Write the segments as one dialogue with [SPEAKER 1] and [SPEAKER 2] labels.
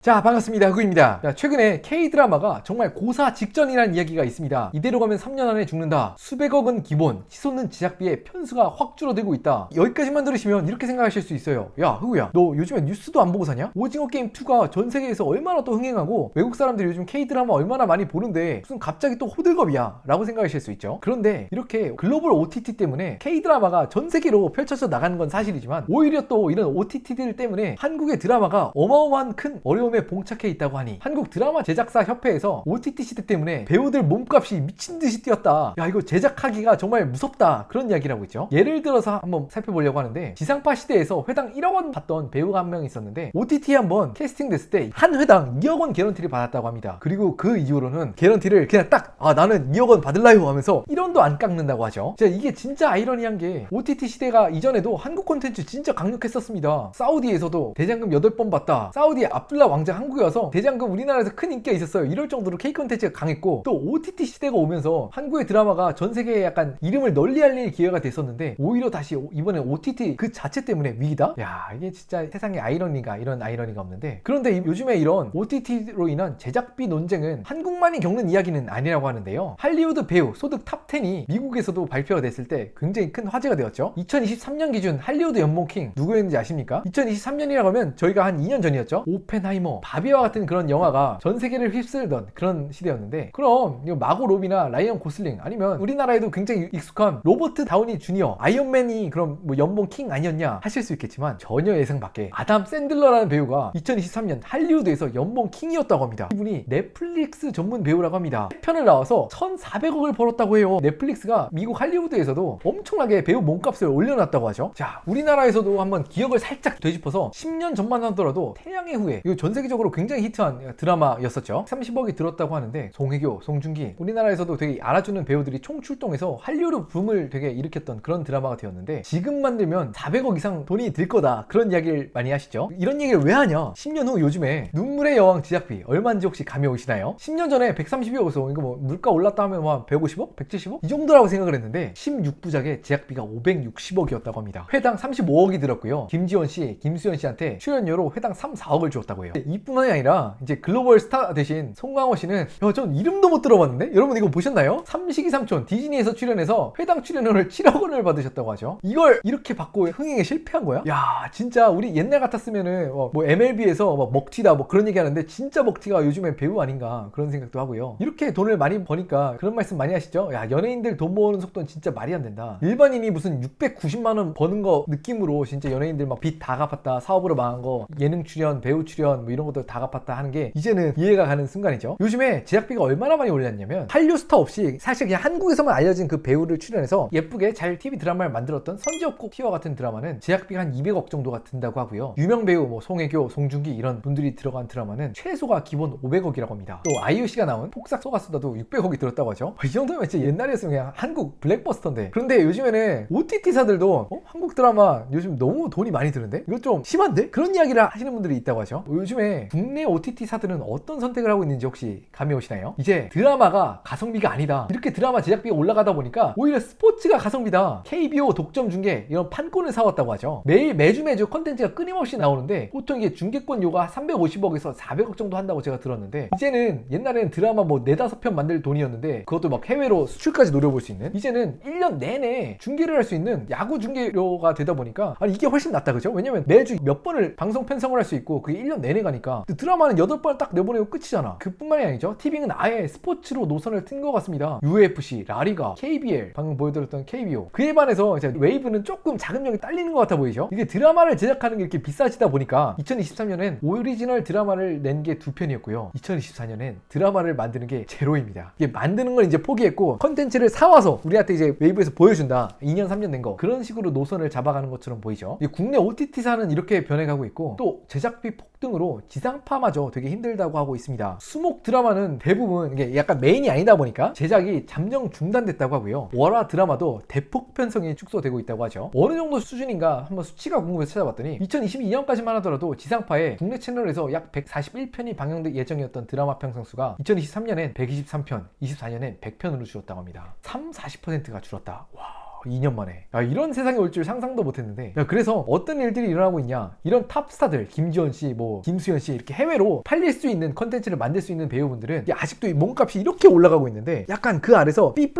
[SPEAKER 1] 자, 반갑습니다. 흑우입니다. 자, 최근에 K드라마가 정말 고사 직전이라는 이야기가 있습니다. 이대로 가면 3년 안에 죽는다. 수백억은 기본, 치솟는 제작비에 편수가 확 줄어들고 있다. 여기까지만 들으시면 이렇게 생각하실 수 있어요. 야, 흑우야, 너 요즘에 뉴스도 안 보고 사냐? 오징어 게임 2가 전 세계에서 얼마나 또 흥행하고 외국 사람들이 요즘 K드라마 얼마나 많이 보는데 무슨 갑자기 또 호들갑이야 라고 생각하실 수 있죠. 그런데 이렇게 글로벌 OTT 때문에 K드라마가 전 세계로 펼쳐져 나가는 건 사실이지만 오히려 또 이런 OTT들 때문에 한국의 드라마가 어마어마한 큰 어려움에 봉착해 있다고 하니 한국 드라마 제작사 협회에서 OTT 시대 때문에 배우들 몸값이 미친듯이 뛰었다. 야, 이거 제작하기가 정말 무섭다. 그런 이야기를 하고 있죠. 예를 들어서 한번 살펴보려고 하는데 지상파 시대에서 회당 1억 원 받던 배우가 한 명 있었는데 OTT에 한번 캐스팅 됐을 때 한 회당 2억 원 개런티를 받았다고 합니다. 그리고 그 이후로는 개런티를 그냥 딱 나는 2억 원 받을라요 하면서 1원도 안 깎는다고 하죠. 자, 이게 진짜 아이러니한 게 OTT 시대가 이전에도 한국 콘텐츠 진짜 강력했었습니다. 사우디에서도 대장금 8번 받다. 사우디 압둘라 왕자 한국에 와서 대장금 우리나라에서 큰 인기가 있었어요. 이럴 정도로 K 콘텐츠가 강했고 또 OTT 시대가 오면서 한국의 드라마가 전 세계에 약간 이름을 널리 알릴 기회가 됐었는데 오히려 다시 이번에 OTT 그 자체 때문에 위기다? 야, 이게 진짜 세상에 아이러니가 이런 아이러니가 없는데 그런데 요즘에 이런 OTT로 인한 제작비 논쟁은 한국만이 겪는 이야기는 아니라고 하는데요. 할리우드 배우 소득 탑10이 미국에서도 발표가 됐을 때 굉장히 큰 화제가 되었죠. 2023년 기준 할리우드 연봉킹 누구였는지 아십니까? 2023년이라고 하면 저희가 한 2년 전이었죠. 오펜하이머, 바비와 같은 그런 영화가 전 세계를 휩쓸던 그런 시대였는데 그럼 이거 마고 로비나 라이언 고슬링 아니면 우리나라에도 굉장히 익숙한 로버트 다우니 주니어 아이언맨이 그럼 뭐 연봉 킹 아니었냐 하실 수 있겠지만 전혀 예상 밖에 아담 샌들러라는 배우가 2023년 할리우드에서 연봉 킹이었다고 합니다. 이분이 넷플릭스 전문 배우라고 합니다. 편을 나와서 1,400억을 벌었다고 해요. 넷플릭스가 미국 할리우드에서도 엄청나게 배우 몸값을 올려놨다고 하죠. 자, 우리나라에서도 한번 기억을 살짝 되짚어서 10년 전만 하더라도 태양의 후예 이거 전 세계적으로 굉장히 히트한 드라마였었죠. 30억이 들었다고 하는데 송혜교, 송중기 우리나라에서도 되게 알아주는 배우들이 총출동해서 할리우드 붐을 되게 일으켰던 그런 드라마가 되었는데 지금 만들면 400억 이상 돈이 들 거다 그런 이야기를 많이 하시죠. 이런 얘기를 왜 하냐? 10년 후 요즘에 눈물의 여왕 제작비 얼마인지 혹시 감이 오시나요? 10년 전에 130억에서 이거 뭐 물가 올랐다 하면 뭐 150억? 170억? 이 정도라고 생각을 했는데 16부작의 제작비가 560억이었다고 합니다. 회당 35억이 들었고요. 김지원 씨, 김수현 씨한테 출연료로 회당 3, 4억을 주었다고 해요. 이뿐만이 아니라 이제 글로벌 스타 대신 송강호 씨는 전 이름도 못 들어봤는데 여러분 이거 보셨나요? 삼식이 삼촌 디즈니에서 출연해서 회당 출연료를 7억 원을 받으셨다고 하죠. 이걸 이렇게 받고 흥행에 실패한 거야? 야, 진짜 우리 옛날 같았으면은 뭐 MLB에서 뭐 먹튀다 뭐 그런 얘기 하는데 진짜 먹튀가 요즘엔 배우 아닌가 그런 생각도 하고요. 이렇게 돈을 많이 버니까 그런 말씀 많이 하시죠? 야, 연예인들 돈 모으는 속도는 진짜 말이 안 된다. 일반인이 무슨 690만 원 버는 거 느낌으로 진짜 연예인들 막 빚 다 갚았다, 사업으로 망한 거, 예능 출연, 배우 출연 뭐 이런 것들 다 갚았다 하는 게 이제는 이해가 가는 순간이죠. 요즘에 제작비가 얼마나 많이 올랐냐면 한류 스타 없이 사실 그냥 한국에서만 알려진 그 배우를 출연해서 예쁘게 잘 TV 드라마를 만들었던 선지엽국 티와 같은 드라마는 제작비가 한 200억 정도가 든다고 하고요. 유명 배우 뭐 송혜교, 송중기 이런 분들이 들어간 드라마는 최소가 기본 500억이라고 합니다. 또 아이유 씨가 나온 폭삭 속았수다도 600억이 들었다고 하죠. 이 정도면 진짜 옛날이었으면 그냥 한국 블랙버스터인데 그런데 요즘에는 OTT사들도 한국 드라마 요즘 너무 돈이 많이 드는데 이거 좀 심한데? 그런 이야기를 하시는 분들이 있다고 하죠. 요즘에 국내 OTT사들은 어떤 선택을 하고 있는지 혹시 감이 오시나요? 이제 드라마가 가성비가 아니다. 이렇게 드라마 제작비가 올라가다 보니까 오히려 스포츠가 가성비다. KBO 독점 중계 이런 판권을 사왔다고 하죠. 매주 컨텐츠가 끊임없이 나오는데 보통 이게 중계권료가 350억에서 400억 정도 한다고 제가 들었는데 이제는 옛날에는 드라마 뭐 4, 5편 만들 돈이었는데 그것도 막 해외로 수출까지 노려볼 수 있는 이제는 1년 내내 중계를 할 수 있는 야구 중계료가 되다 보니까 아니 이게 훨씬 낫다 그죠? 왜냐면 매주 몇 번을 방송 편성을 할 수 있고 그게 1년 내내 가니까 드라마는 8번 딱 내보내고 끝이잖아. 그뿐만이 아니죠. TV는 아예 스포츠로 노선을 튼 것 같습니다. UFC, 라리가, KBL 방금 보여드렸던 KBO 그에 반해서 이제 웨이브는 조금 자금력이 딸리는 것 같아 보이죠. 이게 드라마를 제작하는 게 이렇게 비싸지다 보니까 2023년엔 오리지널 드라마를 낸 게 2편이었고요 2024년엔 드라마를 만드는 게 제로입니다. 이게 만드는 걸 이제 포기했고 컨텐츠를 사와서 우리한테 이제 웨이브에서 보여준다. 2년 3년 된 거 그런 식으로 노선을 잡아가는 것처럼 보이죠. 국내 OTT사는 이렇게 변해가고 있고 또 제작비 폭등으로 지상파마저 되게 힘들다고 하고 있습니다. 수목 드라마는 대부분 이게 약간 메인이 아니다 보니까 제작이 잠정 중단됐다고 하고요. 월화 드라마도 대폭 편성이 축소되고 있다고 하죠. 어느 정도 수준인가 한번 수치가 궁금해서 찾아봤더니 2022년까지만 하더라도 지상파에 국내 채널에서 약 141편이 방영될 예정이었던 드라마 편성수가 2023년엔 123편, 24년엔 100편으로 줄었다고 합니다. 40%가 줄었다. 와. 2년 만에. 야, 이런 세상이 올 줄 상상도 못했는데. 야, 그래서 어떤 일들이 일어나고 있냐? 이런 탑스타들, 김지원 씨, 뭐 김수현 씨 이렇게 해외로 팔릴 수 있는 컨텐츠를 만들 수 있는 배우분들은 아직도 이 몸값이 이렇게 올라가고 있는데, 약간 그 아래서 B+,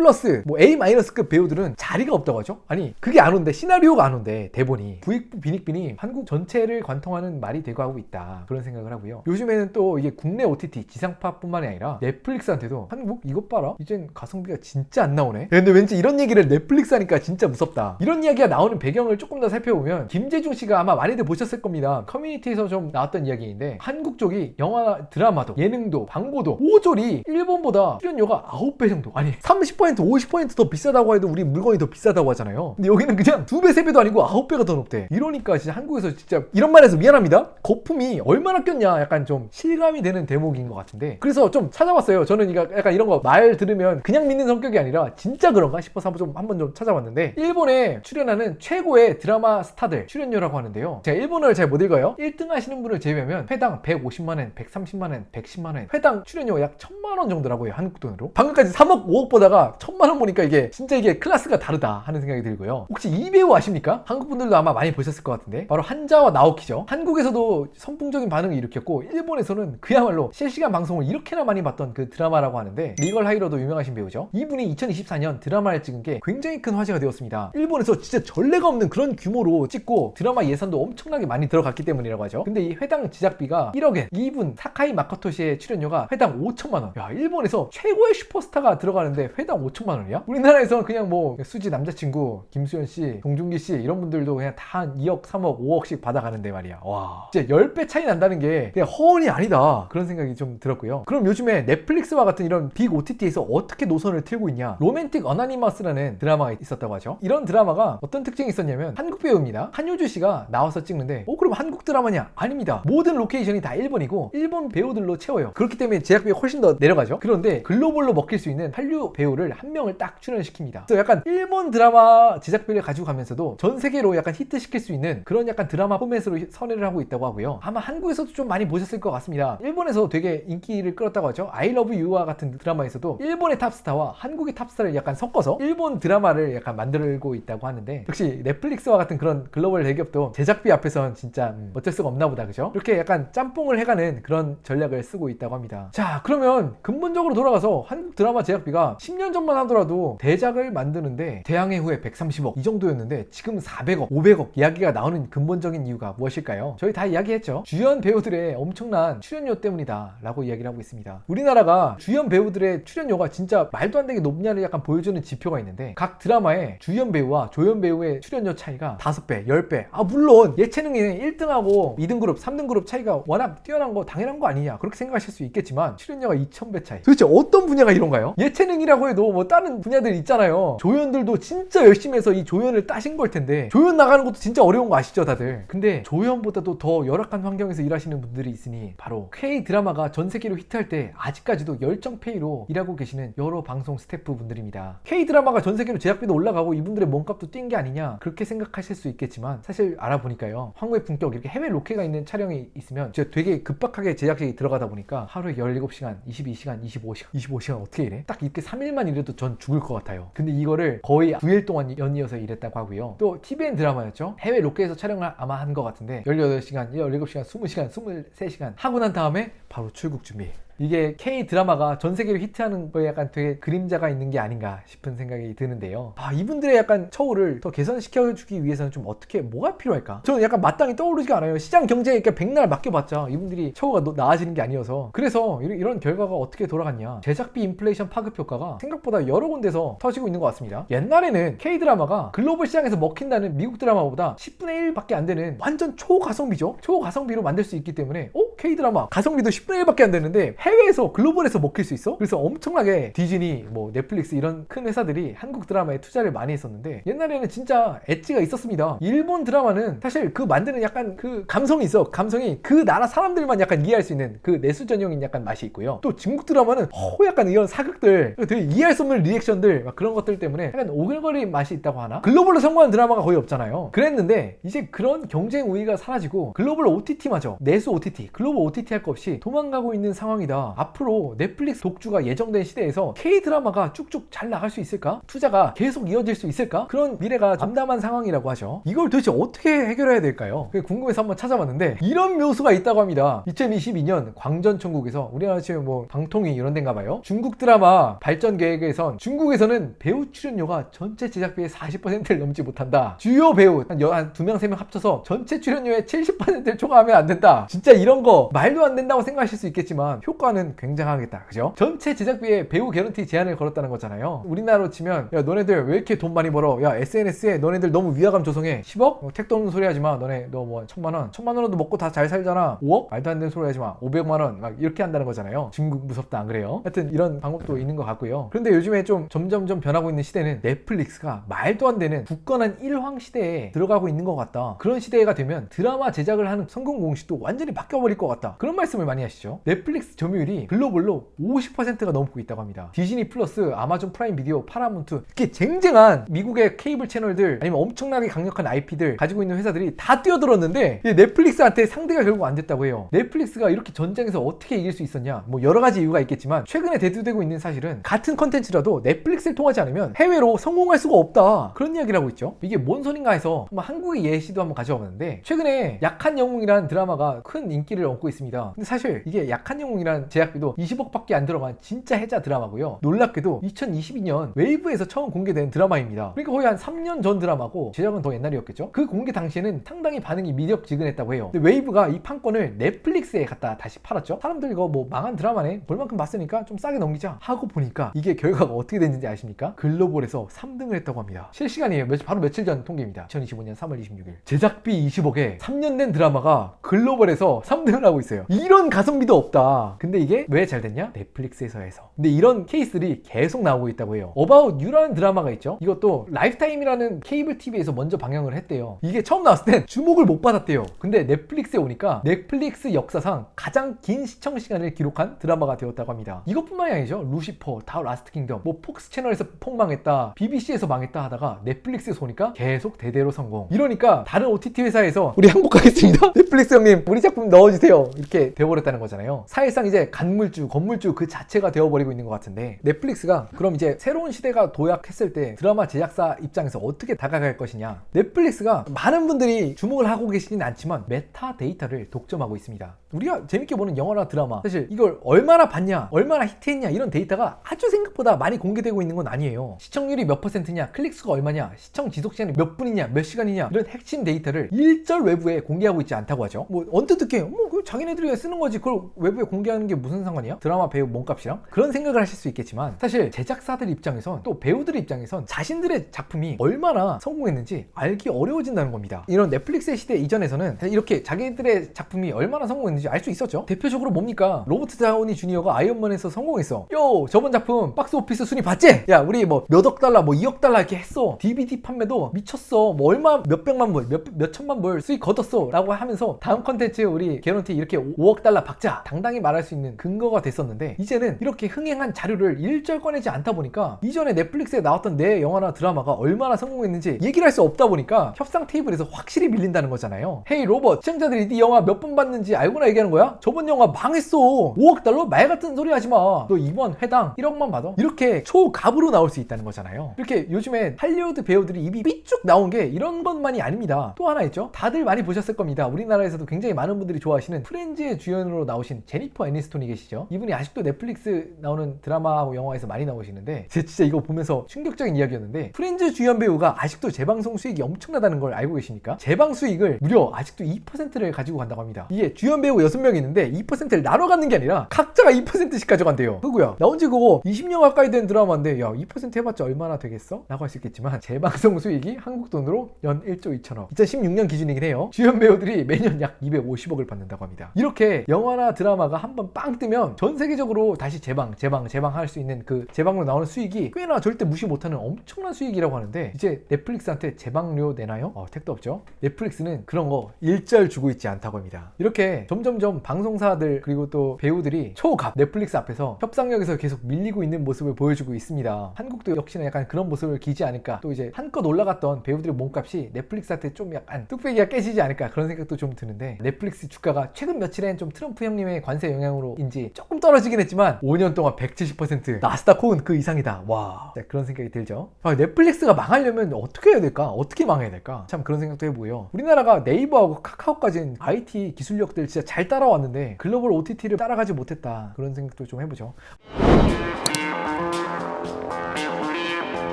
[SPEAKER 1] 뭐 A-급 배우들은 자리가 없다고 하죠. 아니 그게 안 온대. 시나리오가 안 온대. 대본이. 부익부 빈익빈이 한국 전체를 관통하는 말이 되고 하고 있다. 그런 생각을 하고요. 요즘에는 또 이게 국내 OTT 지상파뿐만이 아니라 넷플릭스한테도 한국 이것 봐라, 이젠 가성비가 진짜 안 나오네. 근데 왠지 이런 얘기를 넷플릭스 하니까 진짜 무섭다. 이런 이야기가 나오는 배경을 조금 더 살펴보면, 김재중 씨가 아마 많이들 보셨을 겁니다. 커뮤니티에서 좀 나왔던 이야기인데, 한국 쪽이 영화 드라마도 예능도 광고도 모조리 일본보다 출연료가 9배 정도, 아니 30% 50% 더 비싸다고 해도 우리 물건이 더 비싸다고 하잖아요. 근데 여기는 그냥 2배 3배도 아니고 9배가 더 높대. 이러니까 진짜 한국에서 진짜, 이런 말해서 미안합니다, 거품이 얼마나 꼈냐 약간 좀 실감이 되는 대목인 것 같은데, 그래서 좀 찾아봤어요. 저는 약간 이런 거 말 들으면 그냥 믿는 성격이 아니라 진짜 그런가 싶어서 한번 좀 찾아봤는데, 일본에 출연하는 최고의 드라마 스타들 출연료라고 하는데요. 제가 일본어를 잘 못 읽어요. 1등 하시는 분을 제외하면 회당 150만원, 130만원, 110만원, 회당 출연료 약 1000만원 정도라고요, 한국 돈으로. 방금까지 3억 5억 보다가 1000만원 보니까 이게 진짜 이게 클래스가 다르다 하는 생각이 들고요. 혹시 이 배우 아십니까? 한국 분들도 아마 많이 보셨을 것 같은데, 바로 한자와 나오키죠. 한국에서도 선풍적인 반응을 일으켰고, 일본에서는 그야말로 실시간 방송을 이렇게나 많이 봤던 그 드라마라고 하는데, 리걸 하이로도 유명하신 배우죠. 이분이 2024년 드라마를 찍은 게 굉장히 큰 화제가 되었습니다. 일본에서 진짜 전례가 없는 그런 규모로 찍고, 드라마 예산도 엄청나게 많이 들어갔기 때문이라고 하죠. 근데 이 회당 제작비가 1억엔, 이분 사카이 마코토 씨의 출연료가 회당 5천만원. 야, 일본에서 최고의 슈퍼스타가 들어가는데 회당 5천만원이야? 우리나라에서는 그냥 뭐 수지 남자친구 김수현 씨, 동준기 씨 이런 분들도 그냥 다 한 2억 3억 5억씩 받아가는데 말이야. 와, 진짜 10배 차이 난다는 게 그냥 허언이 아니다, 그런 생각이 좀 들었고요. 그럼 요즘에 넷플릭스와 같은 이런 빅 OTT에서 어떻게 노선을 틀고 있냐? 로맨틱 어나니머스라는 드라마가 있었다고 하죠. 이런 드라마가 어떤 특징이 있었냐면, 한국 배우입니다. 한효주 씨가 나와서 찍는데, 그럼 한국 드라마냐? 아닙니다. 모든 로케이션이 다 일본이고 일본 배우들로 채워요. 그렇기 때문에 제작비가 훨씬 더 내려가죠. 그런데 글로벌로 먹힐 수 있는 한류 배우를 한 명을 딱 출연시킵니다. 그래서 약간 일본 드라마 제작비를 가지고 가면서도 전 세계로 약간 히트시킬 수 있는 그런 약간 드라마 포맷으로 선회를 하고 있다고 하고요. 아마 한국에서도 좀 많이 보셨을 것 같습니다. 일본에서 되게 인기를 끌었다고 하죠. I Love You와 같은 드라마에서도 일본의 탑스타와 한국의 탑스타를 약간 섞어서 일본 드라마를 약간 만들고 있다고 하는데, 역시 넷플릭스와 같은 그런 글로벌 대기업도 제작비 앞에선 진짜 어쩔 수가 없나 보다, 그죠? 이렇게 약간 짬뽕을 해가는 그런 전략을 쓰고 있다고 합니다. 자, 그러면 근본적으로 돌아가서 한국 드라마 제작비가 10년 전만 하더라도 대작을 만드는데 대항해 후에 130억 이 정도였는데 지금 400억, 500억 이야기가 나오는 근본적인 이유가 무엇일까요? 저희 다 이야기했죠. 주연 배우들의 엄청난 출연료 때문이다 라고 이야기를 하고 있습니다. 우리나라가 주연 배우들의 출연료가 진짜 말도 안 되게 높냐를 약간 보여주는 지표가 있는데, 각 드라마의 주연 배우와 조연 배우의 출연료 차이가 5배, 10배. 물론 예체능에 1등하고 2등 그룹, 3등 그룹 차이가 워낙 뛰어난 거 당연한 거 아니냐, 그렇게 생각하실 수 있겠지만, 출연료가 2000배 차이. 도대체 어떤 분야가 이런가요? 예체능이라고 해도 뭐 다른 분야들 있잖아요. 조연들도 진짜 열심히 해서 이 조연을 따신 걸 텐데, 조연 나가는 것도 진짜 어려운 거 아시죠 다들? 근데 조연보다도 더 열악한 환경에서 일하시는 분들이 있으니, 바로 K 드라마가 전 세계로 히트할 때 아직까지도 열정페이로 일하고 계시는 여러 방송 스태프 분들입니다. K 드라마가 전 세계로 제작비도 올라가고 이분들의 몸값도 뛴 게 아니냐, 그렇게 생각하실 수 있겠지만, 사실 알아보니까요, 황후의 품격 이렇게 해외 로케가 있는 촬영이 있으면 진짜 되게 급박하게 제작직이 들어가다 보니까 하루에 17시간, 22시간, 25시간 어떻게 일해? 딱 이렇게 3일만 일해도 전 죽을 것 같아요. 근데 이거를 거의 9일 동안 연이어서 일했다고 하고요. 또 TVN 드라마였죠. 해외 로케에서 촬영을 아마 한 것 같은데 18시간, 17시간, 20시간, 23시간 하고 난 다음에 바로 출국 준비. 이게 K 드라마가 전 세계로 히트하는 거에 약간 되게 그림자가 있는 게 아닌가 싶은 생각이 드는데요. 이분들의 약간 처우를 더 개선시켜주기 위해서는 좀 뭐가 필요할까? 저는 약간 마땅히 떠오르지가 않아요. 시장 경제에 이렇게 백날 맡겨봤자 이분들이 처우가 나아지는 게 아니어서. 그래서 이런 결과가 어떻게 돌아갔냐? 제작비 인플레이션 파급 효과가 생각보다 여러 군데서 터지고 있는 것 같습니다. 옛날에는 K 드라마가 글로벌 시장에서 먹힌다는 미국 드라마보다 10분의 1밖에 안 되는 완전 초가성비죠. 초가성비로 만들 수 있기 때문에 K 드라마 가성비도 10분의 1밖에 안 되는데 해외에서 글로벌에서 먹힐 수 있어? 그래서 엄청나게 디즈니, 뭐 넷플릭스 이런 큰 회사들이 한국 드라마에 투자를 많이 했었는데, 옛날에는 진짜 엣지가 있었습니다. 일본 드라마는 사실 그 만드는 약간 그 감성이 있어. 감성이 그 나라 사람들만 약간 이해할 수 있는 그 내수 전형인 약간 맛이 있고요. 또 중국 드라마는 약간 이런 사극들, 되게 이해할 수 없는 리액션들, 막 그런 것들 때문에 약간 오글거린 맛이 있다고 하나? 글로벌로 성공한 드라마가 거의 없잖아요. 그랬는데 이제 그런 경쟁 우위가 사라지고 글로벌 OTT마저, 내수 OTT, 글로벌 OTT 할 거 없이 도망가고 있는 상황이다. 앞으로 넷플릭스 독주가 예정된 시대에서 K-드라마가 쭉쭉 잘 나갈 수 있을까? 투자가 계속 이어질 수 있을까? 그런 미래가 암담한 상황이라고 하죠. 이걸 도대체 어떻게 해결해야 될까요? 궁금해서 한번 찾아봤는데 이런 묘수가 있다고 합니다. 2022년 광전천국에서 우리나라 지금 뭐 방통위 이런 데인가 봐요. 중국 드라마 발전 계획에선 중국에서는 배우 출연료가 전체 제작비의 40%를 넘지 못한다. 주요 배우 한 2명 3명 합쳐서 전체 출연료의 70%를 초과하면 안 된다. 진짜 이런 거 말도 안 된다고 생각하실 수 있겠지만 효과는 굉장하겠다. 그죠? 전체 제작비에 배우 개런티 제한을 걸었다는 거잖아요. 우리나라로 치면 야 너네들 왜 이렇게 돈 많이 벌어? 야 SNS에 너네들 너무 위화감 조성해. 10억? 택도 없는 소리 하지마. 너네 너 뭐 1000만원 1000만원으로 먹고 다 잘 살잖아. 5억? 말도 안 되는 소리 하지마. 500만원 막 이렇게 한다는 거잖아요. 중국 무섭다 안 그래요? 하여튼 이런 방법도 있는 것 같고요. 그런데 요즘에 좀 점점점 변하고 있는 시대는 넷플릭스가 말도 안 되는 굳건한 일황 시대에 들어가고 있는 것 같다. 그런 시대가 되면 드라마 제작을 하는 성공 공식도 완전히 바뀌어버릴 것 같다. 그런 말씀을 많이 하시죠. 넷플릭스 점유율이 글로벌로 50%가 넘고 있다고 합니다. 디즈니 플러스, 아마존 프라임 비디오, 파라몬트 이렇게 쟁쟁한 미국의 케이블 채널들 아니면 엄청나게 강력한 IP들 가지고 있는 회사들이 다 뛰어들었는데 넷플릭스한테 상대가 결국 안 됐다고 해요. 넷플릭스가 이렇게 전쟁에서 어떻게 이길 수 있었냐? 뭐 여러 가지 이유가 있겠지만 최근에 대두되고 있는 사실은 같은 컨텐츠라도 넷플릭스를 통하지 않으면 해외로 성공할 수가 없다. 그런 이야기를 하고 있죠. 이게 뭔 소린가 해서 한국의 예시도 한번 가져와 봤는데 최근에 약한 영웅이라는 드라마가 큰 인기를 얻고 있습니다. 근데 사실 이게 약한 영웅이라는 제작비도 20억밖에 안 들어간 진짜 해자 드라마고요. 놀랍게도 2022년 웨이브에서 처음 공개된 드라마입니다. 그러니까 거의 한 3년 전 드라마고 제작은 더 옛날이었겠죠. 그 공개 당시에는 상당히 반응이 미력지근했다고 해요. 근데 웨이브가 이 판권을 넷플릭스에 갖다 다시 팔았죠. 사람들 이거 뭐 망한 드라마네 볼만큼 봤으니까 좀 싸게 넘기자 하고 보니까 이게 결과가 어떻게 됐는지 아십니까? 글로벌에서 3등을 했다고 합니다. 실시간이에요. 바로 며칠 전 통계입니다. 2025년 3월 26일 제작비 20억에 3년 된 드라마가 글로벌에서 3등을 하고 있어요. 이런 가성비도 없다. 근데 이게 왜 잘 됐냐? 넷플릭스에서 해서. 근데 이런 케이스들이 계속 나오고 있다고 해요. About You라는 드라마가 있죠. 이것도 라이프타임이라는 케이블 TV에서 먼저 방영을 했대요. 이게 처음 나왔을 땐 주목을 못 받았대요. 근데 넷플릭스에 오니까 넷플릭스 역사상 가장 긴 시청 시간을 기록한 드라마가 되었다고 합니다. 이것뿐만이 아니죠. 루시퍼, 다 라스트 킹덤, 뭐 폭스 채널에서 폭망했다, BBC에서 망했다 하다가 넷플릭스에서 오니까 계속 대대로 성공. 이러니까 다른 OTT 회사에서 우리 항복하겠습니다. 넷플릭스 형님 우리 작품 넣어주세요. 이렇게 되어버렸다는 거잖아요. 사실상 이제 간물주, 건물주 그 자체가 되어버리고 있는 것 같은데 넷플릭스가 그럼 이제 새로운 시대가 도약했을 때 드라마 제작사 입장에서 어떻게 다가갈 것이냐. 넷플릭스가 많은 분들이 주목을 하고 계시진 않지만 메타 데이터를 독점하고 있습니다. 우리가 재밌게 보는 영화나 드라마 사실 이걸 얼마나 봤냐, 얼마나 히트했냐 이런 데이터가 아주 생각보다 많이 공개되고 있는 건 아니에요. 시청률이 몇 %냐, 클릭수가 얼마냐, 시청 지속 시간이 몇 분이냐, 몇 시간이냐 이런 핵심 데이터를 일절 외부에 공개하고 있지 않다고 하죠. 뭐 언뜻 듣기에 그 자기네들이 쓰는 거지 그걸 외부에 공개하는 게 무슨 상관이야? 드라마 배우 몸값이랑? 그런 생각을 하실 수 있겠지만 사실 제작사들 입장에선 또 배우들 입장에선 자신들의 작품이 얼마나 성공했는지 알기 어려워진다는 겁니다. 이런 넷플릭스의 시대 이전에서는 이렇게 자기들의 작품이 얼마나 성공했는지 알 수 있었죠. 대표적으로 뭡니까? 로버트 다우니 주니어가 아이언맨에서 성공했어. 요 저번 작품 박스 오피스 순위 봤지? 야 우리 뭐 몇억 달러 뭐 2억 달러 이렇게 했어. DVD 판매도 미쳤어. 뭐 얼마 몇백만 불 몇천만 불 수익 거뒀어 라고 하면서 다음 컨텐츠 우리 개런티 이렇게 5억 달러 박자 당당히 말할 수 있는 근거가 됐었는데 이제는 이렇게 흥행한 자료를 일절 꺼내지 않다 보니까 이전에 넷플릭스에 나왔던 내 영화나 드라마가 얼마나 성공했는지 얘기를 할 수 없다 보니까 협상 테이블에서 확실히 밀린다는 거잖아요. 헤이 로봇 시청자들이 네 영화 몇 번 봤는지 알고나 얘기하는 거야? 저번 영화 망했어. 5억 달러? 말 같은 소리 하지 마. 너 이번 회당 1억만 받아? 이렇게 초갑으로 나올 수 있다는 거잖아요. 이렇게 요즘에 할리우드 배우들이 입이 삐쭉 나온 게 이런 것만이 아닙니다. 또 하나 있죠. 다들 많이 보셨을 겁니다. 우리나라에서도 굉장히 많은 분들이 좋아하시는 프렌즈의 주연으로 나오신 제니퍼 애니스톤이 계시죠. 이분이 아직도 넷플릭스 나오는 드라마하고 영화에서 많이 나오시는데 제가 진짜 이거 보면서 충격적인 이야기였는데 프렌즈 주연 배우가 아직도 재방송 수익이 엄청나다는 걸 알고 계십니까? 재방 수익을 무려 아직도 2%를 가지고 간다고 합니다. 이게 주연 배우 6명 있는데 2%를 나눠 갖는 게 아니라 각자가 2%씩 가져간대요. 그거야. 나온 지 그거 20년 가까이 된 드라마인데 야 2% 해봤자 얼마나 되겠어? 라고 할 수 있겠지만 재방송 수익이 한국 돈으로 연 1조 2천억 2016년 기준이긴 해요. 주연 배우들이 매년 약 250억을 받는다고 합니다. 이렇게 영화나 드라마가 한번 빵 뜨면 전 세계적으로 다시 재방할 수 있는 그 재방으로 나오는 수익이 꽤나 절대 무시 못하는 엄청난 수익이라고 하는데 이제 넷플릭스한테 재방료 내나요? 택도 없죠. 넷플릭스는 그런 거 일절 주고 있지 않다고 합니다. 이렇게 점점점 방송사들 그리고 또 배우들이 초갑 넷플릭스 앞에서 협상력에서 계속 밀리고 있는 모습을 보여주고 있습니다. 한국도 역시나 약간 그런 모습을 기지 않을까. 또 이제 한껏 올라갔던 배우들의 몸값이 넷플릭스한테 좀 약간 뚝배기가 깨지지 않을까 그런 생각도 좀 드는데 넷플릭스 주가가 최근 며칠엔 좀 트럼프 트럼프 형님의 관세 영향으로인지 조금 떨어지긴 했지만 5년 동안 170%, 나스닥은 그 이상이다. 와, 그런 생각이 들죠. 넷플릭스가 망하려면 어떻게 해야 될까? 어떻게 망해야 될까? 참 그런 생각도 해보고요. 우리나라가 네이버하고 카카오까지는 IT 기술력들 진짜 잘 따라왔는데 글로벌 OTT를 따라가지 못했다. 그런 생각도 좀 해보죠.